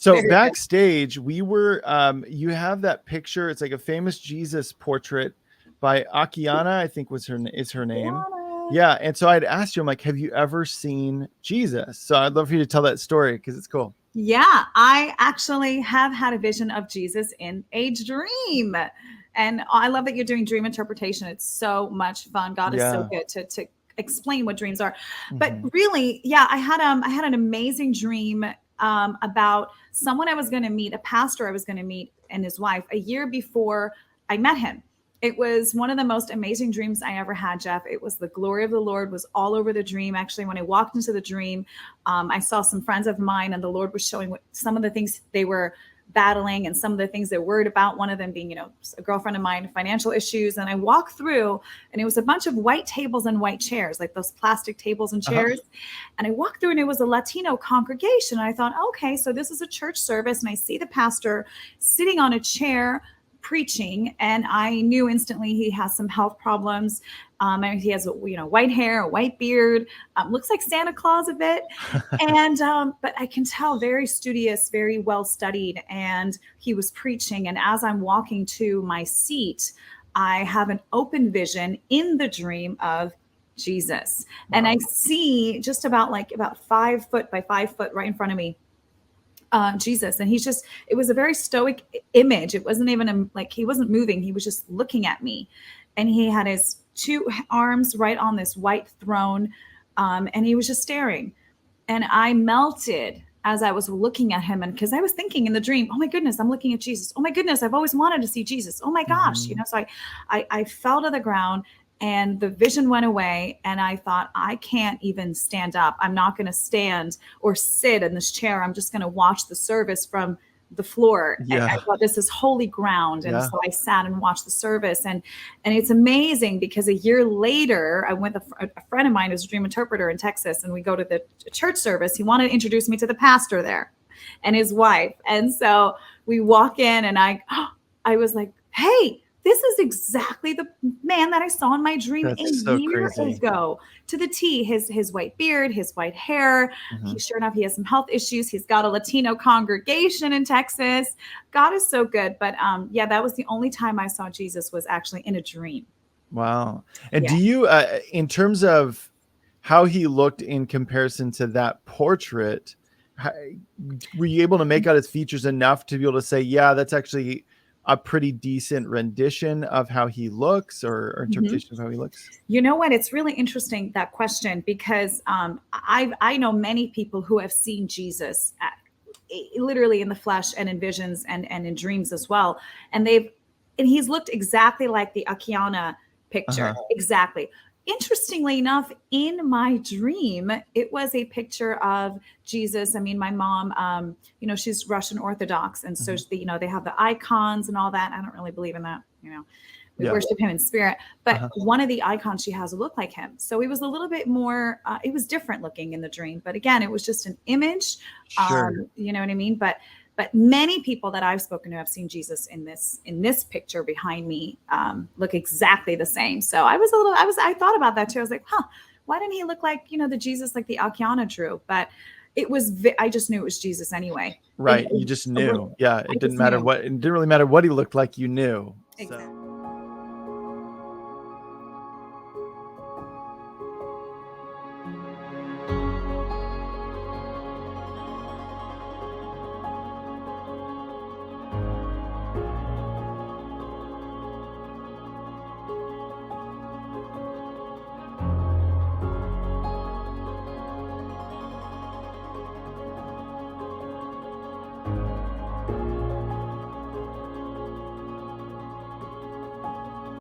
So Very good. backstage, we were, you have that picture. It's like a famous Jesus portrait by Akiana, I think is her name. Akianes. Yeah. And so I'd asked you, I'm like, have you ever seen Jesus? So I'd love for you to tell that story because it's cool. Yeah, I actually have had a vision of Jesus in a dream. And I love that you're doing dream interpretation. It's so much fun. God is so good to explain what dreams are. But really, yeah, I had an amazing dream about someone I was going to meet, a pastor I was going to meet and his wife a year before I met him. It was one of the most amazing dreams I ever had, Jeff. It was the glory of the Lord was all over the dream. Actually, when I walked into the dream, I saw some friends of mine and the Lord was showing some of the things they were battling and some of the things they're worried about. One of them being, a girlfriend of mine, financial issues. And I walked through and it was a bunch of white tables and white chairs, like those plastic tables and chairs. And I walked through and it was a Latino congregation. And I thought, okay, so this is a church service. And I see the pastor sitting on a chair preaching, and I knew instantly he has some health problems. And he has, white hair, a white beard, looks like Santa Claus a bit. And, but I can tell very studious, very well studied. And he was preaching. And as I'm walking to my seat, I have an open vision in the dream of Jesus. Wow. And I see just about 5 foot by 5 foot right in front of me, Jesus. And it was a very stoic image. It wasn't even he wasn't moving. He was just looking at me, and he had his 2 arms right on this white throne. And he was just staring, and I melted as I was looking at him. And cause I was thinking in the dream, oh my goodness, I'm looking at Jesus. Oh my goodness. I've always wanted to see Jesus. Oh my gosh. So I fell to the ground. And the vision went away, and I thought, I can't even stand up. I'm not going to stand or sit in this chair. I'm just going to watch the service from the floor. Yeah. And I thought, this is holy ground. And so I sat and watched the service. And it's amazing because a year later, I went with a friend of mine who's a dream interpreter in Texas, and we go to the church service. He wanted to introduce me to the pastor there and his wife. And so we walk in, and I was like, hey, this is exactly the man that I saw in my dream a year ago, to the T. His white beard, his white hair. Sure enough, he has some health issues. He's got a Latino congregation in Texas. God is so good. But that was the only time I saw Jesus, was actually in a dream. Wow. And do you, in terms of how he looked in comparison to that portrait, were you able to make out his features enough to be able to say, yeah, that's actually a pretty decent rendition of how he looks, or interpretation of how he looks? You know what? It's really interesting, that question, because I know many people who have seen Jesus literally in the flesh and in visions and in dreams as well. And he's looked exactly like the Akiane picture. Exactly. Interestingly enough, in my dream, it was a picture of Jesus. I mean, my mom, she's Russian Orthodox. And so, they have the icons and all that. I don't really believe in that. We worship him in spirit. But one of the icons she has looked like him. So it was a little bit more, it was different looking in the dream. But again, it was just an image. Sure. You know what I mean? But many people that I've spoken to have seen Jesus in this picture behind me look exactly the same. So I thought about that too. I was like, why didn't he look like, the Jesus like the Akiane drew? But I just knew it was Jesus anyway. Right. You just knew. Yeah. It didn't really matter what he looked like. You knew. Exactly.